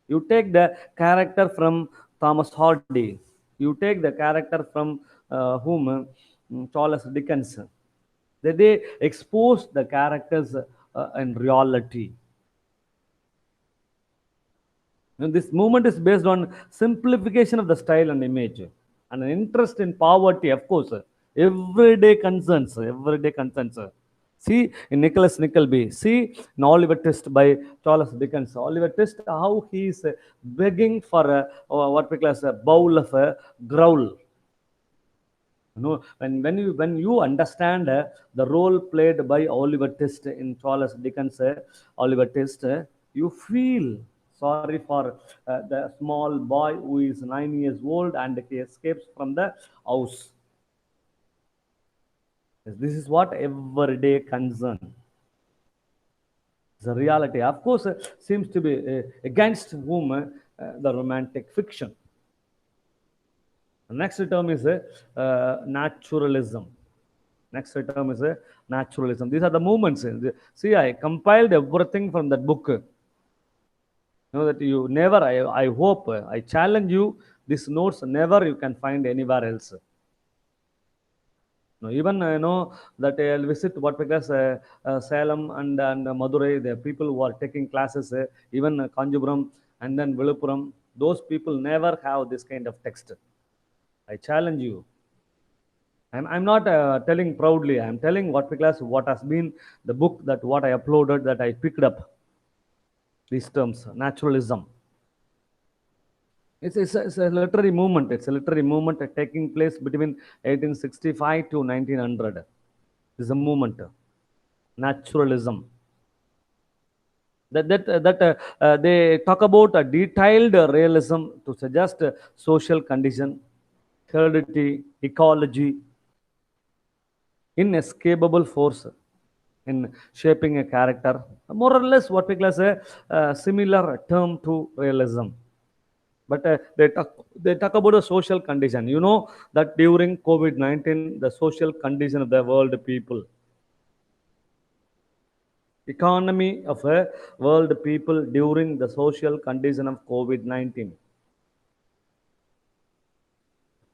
You take the character from Thomas Hardy. You take the character from Charles Dickens. They expose the characters in reality. And this movement is based on simplification of the style and image, and an interest in poverty, of course, everyday concerns. See in Nicholas Nickleby, see in Oliver Twist by Charles Dickens. Oliver Twist, how he is begging for what we call as a bowl of a growl. When you understand the role played by Oliver Twist in Charles Dickens, Oliver Twist, you feel sorry for the small boy who is 9 years old and he escapes from the house. This is what everyday concern. The reality, of course, seems to be against whom the romantic fiction. The next term is naturalism. Next term is naturalism. These are the movements. See, I compiled everything from that book. That you never, I hope, I challenge you, these notes never you can find anywhere else. Even I know that I'll visit what we call Salem and Madurai, the people who are taking classes, even Kanjipuram and then Viluppuram, those people never have this kind of text. I challenge you. I'm not telling proudly. I'm telling what we class, what has been the book that what I uploaded, that I picked up. These terms, naturalism. It's a literary movement. It's a literary movement taking place between 1865 to 1900. This is a movement, naturalism. They talk about a detailed realism to suggest social condition, heredity, ecology, inescapable force in shaping a character. More or less what we call as a similar term to realism. But they talk about the social condition. You know that during COVID-19, the social condition of the world people, economy of a world people during the social condition of COVID-19.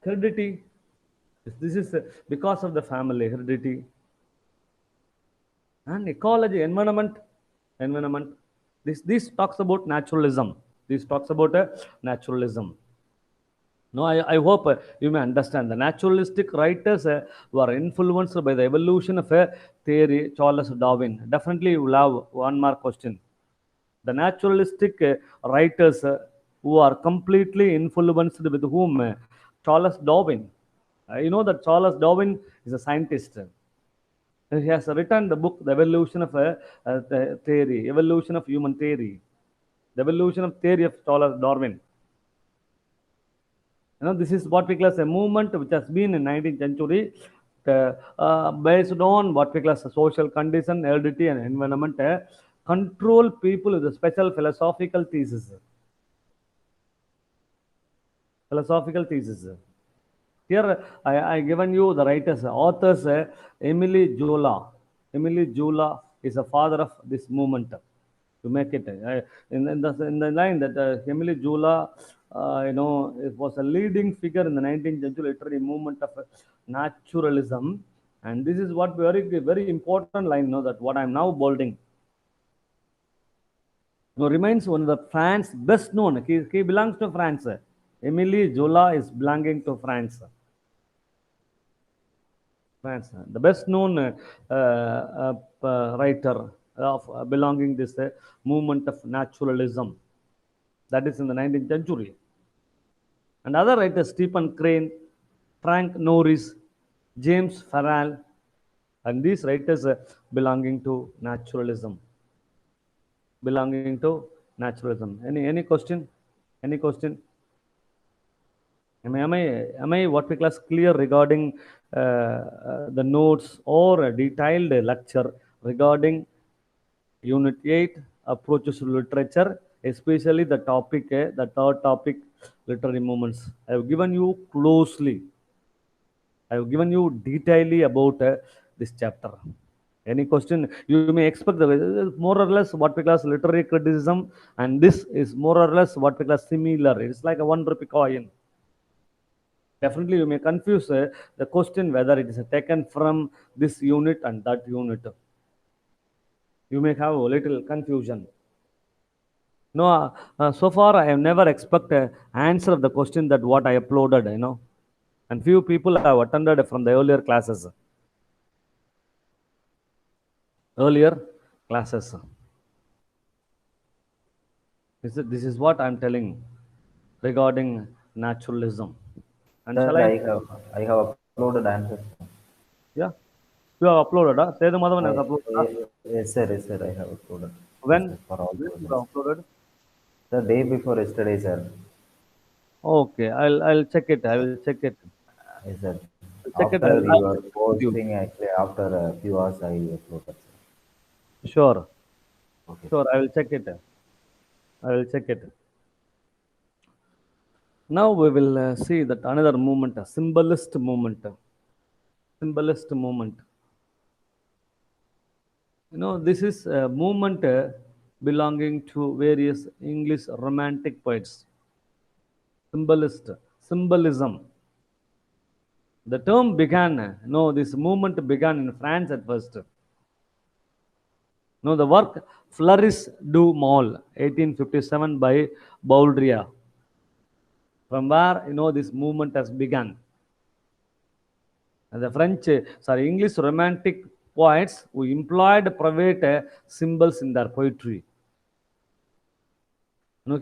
Heredity, this is because of the family heredity and ecology, environment. This talks about naturalism. This talks about naturalism. No, I hope you may understand. The naturalistic writers were influenced by the evolution of a theory, Charles Darwin. Definitely, you will have one more question. The naturalistic writers who are completely influenced with whom? Charles Darwin. You know that Charles Darwin is a scientist. He has written the book, The Evolution of the Theory, Evolution of Human Theory, The Evolution of Theory of Charles Darwin. You know, this is what we class a movement which has been in 19th century based on what we class a social condition, heredity, and environment. Control people with a special philosophical thesis. Philosophical thesis. Here I given you the writers, authors. Emily Zola. Emily Zola is a father of this movement. To make it in the line that Emily Zola, it was a leading figure in the 19th century literary movement of naturalism, and this is what very important line. That what I'm now bolding. Remains one of the France best known. He belongs to France. Emily Zola is belonging to France. France, the best known writer of belonging this movement of naturalism, that is in the 19th century. And other writers, Stephen Crane, Frank Norris, James Farrell, and these writers belonging to naturalism. Belonging to naturalism. Any question? Any question? Am I what we class clear regarding the notes or a detailed lecture regarding Unit 8 approaches to literature, especially the topic, the third topic, literary movements. I have given you closely. I have given you detailedly about this chapter. Any question? You may expect more or less what we class literary criticism, and this is more or less what we class similar. It's like a 1 rupee coin. Definitely, you may confuse the question whether it is taken from this unit and that unit. You may have a little confusion. No, so far I have never expected answer of the question that what I uploaded, and few people have attended from the earlier classes. This is what I'm telling regarding naturalism. And Sir, shall I? I have uploaded answers. Yeah, you have uploaded. Sedu Madhavan has uploaded. Yes, sir. Yes, sir. I have uploaded. When? Yes, sir, for all When you questions. have uploaded? The day before yesterday, sir. Okay, I'll check it. I will check it. Yes, sir. I'll check it. After I'll you are check it with you. posting, actually, after a few hours, I uploaded, sir. Sure, Okay, sure. I will check it. I will check it. Now we will see that another movement, a symbolist movement. Symbolist movement. This is a movement belonging to various English romantic poets. Symbolist, symbolism. The term began, this movement began in France at first. The work Floris du Mal, 1857 by Baudrillard. From where, this movement has begun. And the English romantic poets who employed private symbols in their poetry.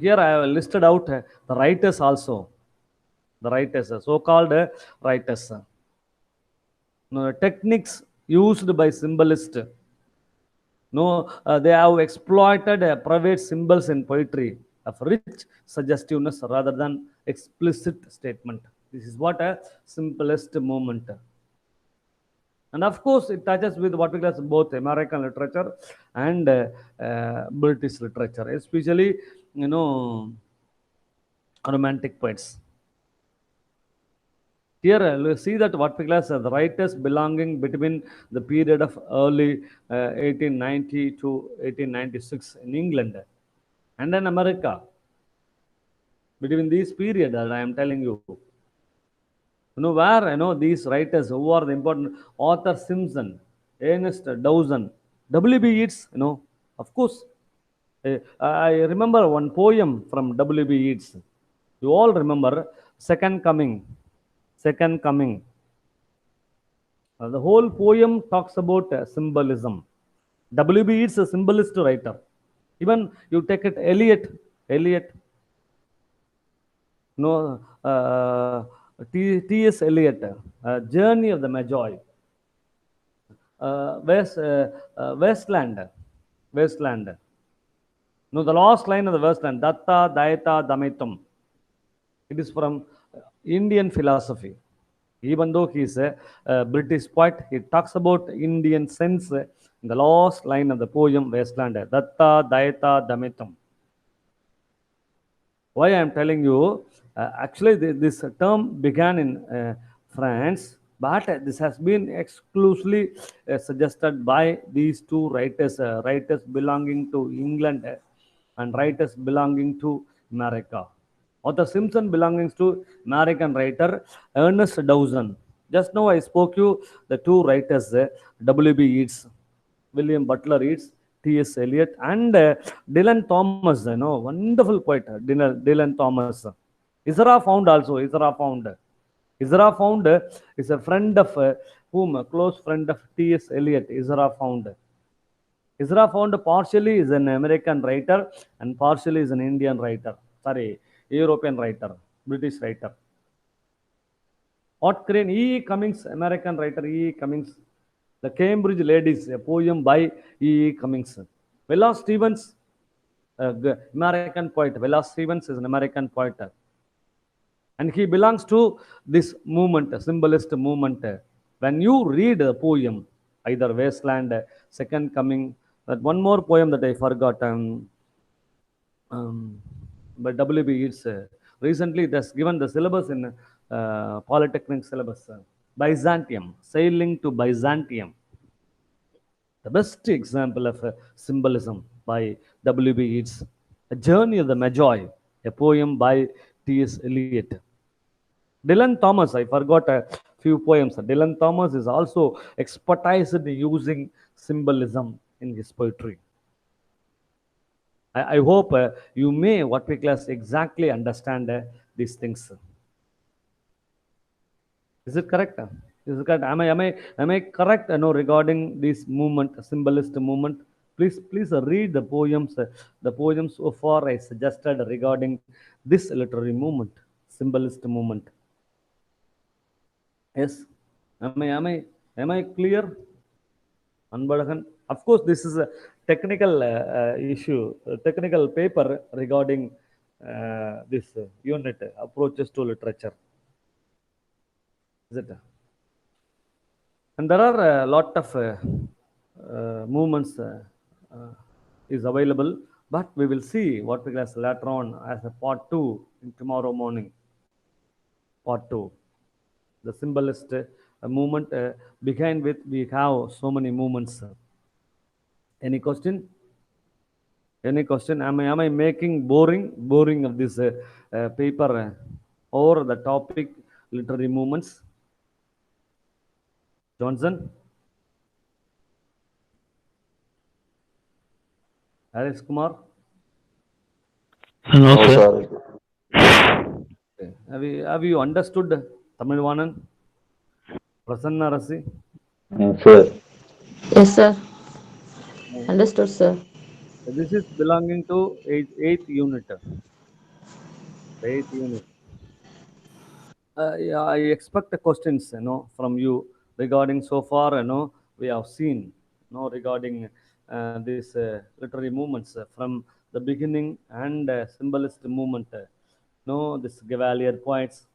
Here I have listed out the writers also. The writers, so-called writers. Techniques used by symbolists. They have exploited private symbols in poetry of rich suggestiveness rather than explicit statement. This is what a simplest movement. And of course, it touches with what we call both American literature and British literature, especially romantic poets. Here, we see that what we class as the writers belonging between the period of early 1890 to 1896 in England and in America. Between these period that I am telling you, where these writers who are the important Arthur Simpson, Ernest Dowson, W.B. Yeats, of course. I remember one poem from W.B. Yeats. You all remember Second Coming. Second Coming. The whole poem talks about symbolism. W.B. Yeats is a symbolist writer. Even you take it, Eliot, T.S. Eliot, Journey of the Magi, Wasteland. No, the last line of the Wasteland, Datta Dayata Damitum. It is from Indian philosophy. Even though he is a British poet, he talks about Indian sense in the last line of the poem Wasteland, Datta Dayata Damitum. Why I am telling you, actually this term began in France, but this has been exclusively suggested by these two writers, writers belonging to England and writers belonging to America. Arthur Simpson belongs to American writer Ernest Dowson. Just now I spoke you the two writers, W.B. Yeats, William Butler Yeats, T.S. Eliot, and Dylan Thomas, wonderful poet, Dylan Thomas. Ezra Pound also, Ezra Pound. Ezra Pound is a friend of whom? A close friend of T.S. Eliot, Ezra Pound. Ezra Pound partially is an American writer and partially is an Indian writer. Sorry, European writer, British writer. Art Crane, E. Cummings, American writer E. Cummings. The Cambridge Ladies, a poem by E. Cummings. Villa Stevens, American poet. Villa Stevens is an American poet. And he belongs to this movement, symbolist movement. When you read a poem, either Wasteland, Second Coming, that one more poem that I forgot, by W.B. Yeats. Recently, it has given the syllabus in Polytechnic syllabus. Byzantium, Sailing to Byzantium. The best example of symbolism by W.B. Yeats. A Journey of the Magi, a poem by T.S. Eliot. Dylan Thomas, I forgot a few poems. Dylan Thomas is also expertise in using symbolism in his poetry. I hope you may, what we class, exactly understand these things. Is it correct? Is it correct? Am I correct? Regarding this movement, symbolist movement. Please read the poems so far I suggested regarding this literary movement, symbolist movement. Yes, am I clear? Anbadahan. Of course, this is a technical issue, a technical paper regarding this unit, approaches to literature. Is it? And there are a lot of movements is available, but we will see what we class later on as a part 2 in tomorrow morning. Part 2. The symbolist movement began with, we have so many movements. Any question? Any question? Am I making boring of this paper or the topic literary movements? Johnson? Alex Kumar? No, sir. Okay. Have you understood Tamil Vanan? Prasanna Rasi? Sir. Yes, sir. Understood, sir. This is belonging to eighth unit. Eighth unit. Yeah, I expect the questions, from you regarding so far, we have seen, regarding these literary movements from the beginning and symbolist movement. This Cavalier poets,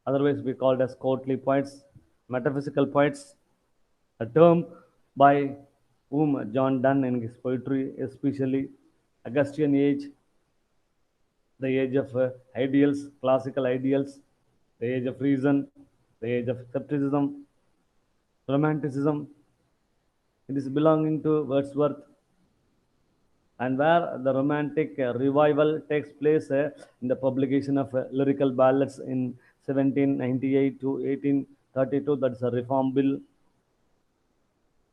otherwise we called as courtly poets, metaphysical poets, a term by whom John Donne in his poetry, especially Augustan age, the age of ideals, classical ideals, the age of reason, the age of skepticism, romanticism. It is belonging to Wordsworth, and where the romantic revival takes place in the publication of lyrical ballads in 1798 to 1832. That's a reform bill.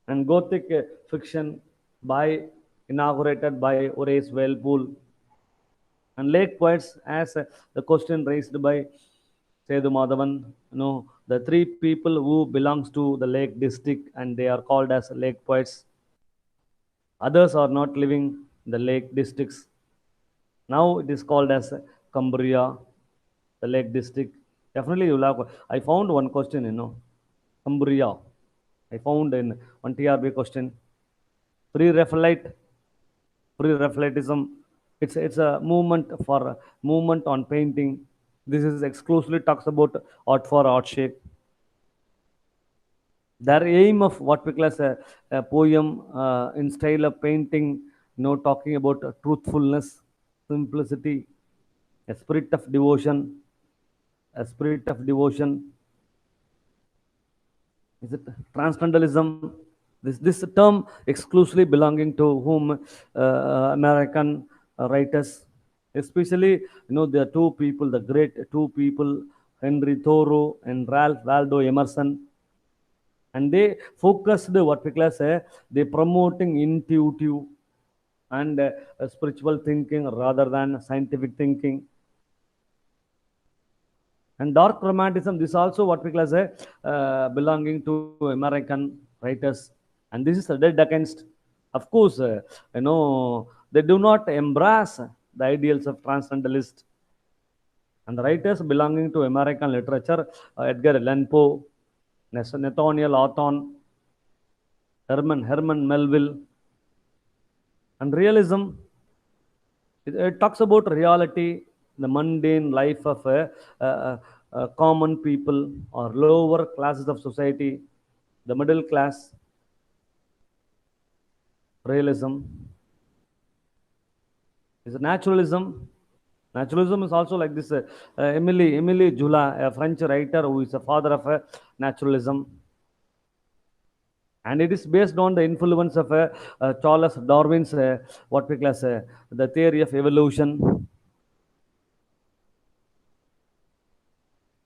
And Gothic fiction by inaugurated by Horace Walpole. And lake poets, as the question raised by Sedu Madhavan, the three people who belongs to the lake district, and they are called as lake poets. Others are not living in the lake districts. Now it is called as Cumbria, the lake district. Definitely you will have. I found one question, Cumbria. I found in one TRB question. Pre-Raphaelite, pre-Raphaelitism. It's a movement on painting. This is exclusively talks about art for art shape. Their aim of what we call as a poem in style of painting, talking about truthfulness, simplicity, a spirit of devotion, a spirit of devotion. Is it transcendentalism? This term exclusively belonging to whom American writers, especially there are two people, the great two people, Henry Thoreau and Ralph Waldo Emerson, and they focused what we class they promoting intuitive and spiritual thinking rather than scientific thinking. And dark romanticism, this also what we class belonging to American writers, and this is a dead against, of course, they do not embrace the ideals of transcendentalist. And the writers belonging to American literature, Edgar Allan Poe, Nathaniel Hawthorne, Herman Melville. And realism, it talks about reality, the mundane life of common people or lower classes of society, the middle class. Realism is naturalism. Naturalism is also like this. Emile Zola, a French writer who is a father of naturalism, and it is based on the influence of Charles Darwin's what we class the theory of evolution.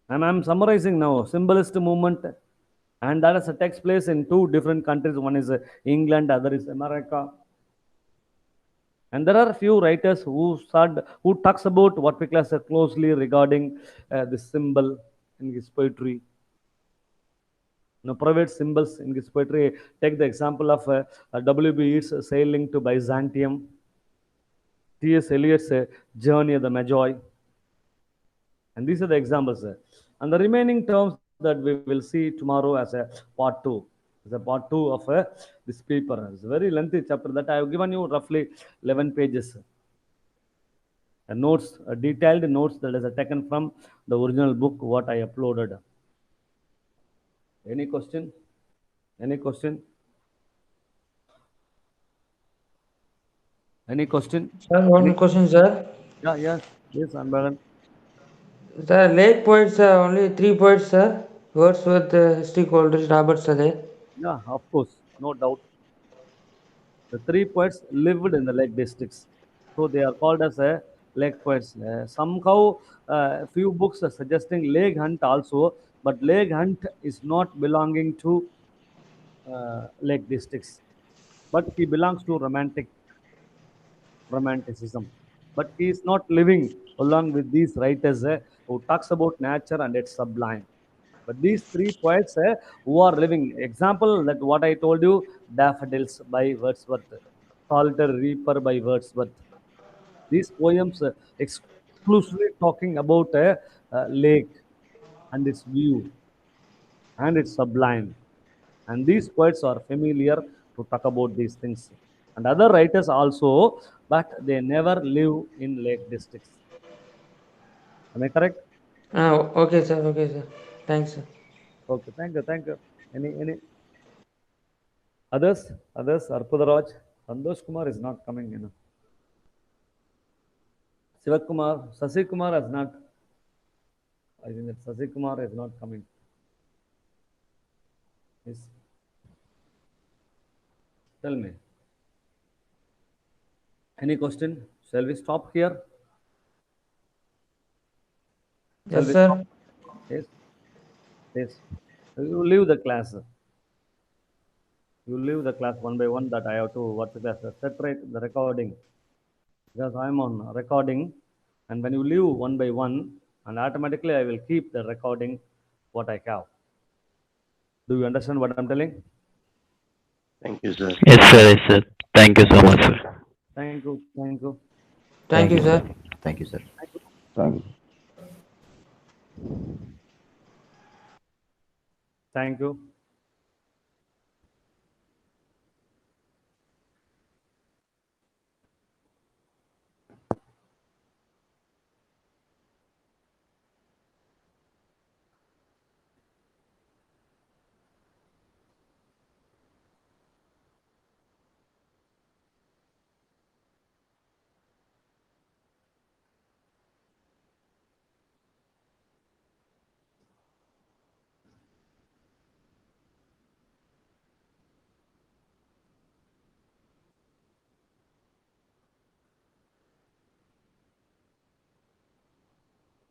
And I'm summarizing now symbolist movement, and that takes place in two different countries. One is England, other is America. And there are few writers who talks about what we class closely regarding this symbol in his poetry. Private symbols in his poetry. Take the example of W.B. Yeats sailing to Byzantium, T.S. Eliot's Journey of the Magi. And these are the examples. And the remaining terms that we will see tomorrow as a part 2. As a part 2 of this paper. It's a very lengthy chapter that I have given you roughly 11 pages. Notes, detailed notes that is taken from the original book what I uploaded. Any question? Any question? Any question? Sir, one question, sir. Yeah, yes, yes, Anbaran. The lake poets are only three poets, sir. Wordsworth, History Coleridge, Robert Southey. Yeah, of course, no doubt. The three poets lived in the lake districts, so they are called as lake poets. Somehow, few books are suggesting Lake Hunt also, but Lake Hunt is not belonging to lake districts, but he belongs to romanticism. But he is not living along with these writers who talks about nature and its sublime. But these three poets who are living, example that what I told you, Daffodils by Wordsworth, Solitary Reaper by Wordsworth. These poems exclusively talking about a lake and its view and its sublime. And these poets are familiar to talk about these things. And other writers also, but they never live in lake districts. Am I correct? Okay, sir. Okay, sir. Thanks, sir. Okay, thank you, thank you. Any others? Others? Arpudaraj? Santosh Kumar is not coming, Sivakumar, Sasi Kumar has not. I think that Sasi Kumar is not coming. Yes. Tell me. Any question? Shall we stop here? Shall Yes, we sir. stop? Yes. Yes. You leave the class. You leave the class one by one that I have to watch the class. Separate the recording. Because I'm on recording. And when you leave one by one, and automatically I will keep the recording what I have. Do you understand what I'm telling? Thank you, sir. Yes, sir. Yes, sir. Thank you so much, sir. Thank you. Thank you. Thank you, sir. Thank you, sir. Thank you. Thank you.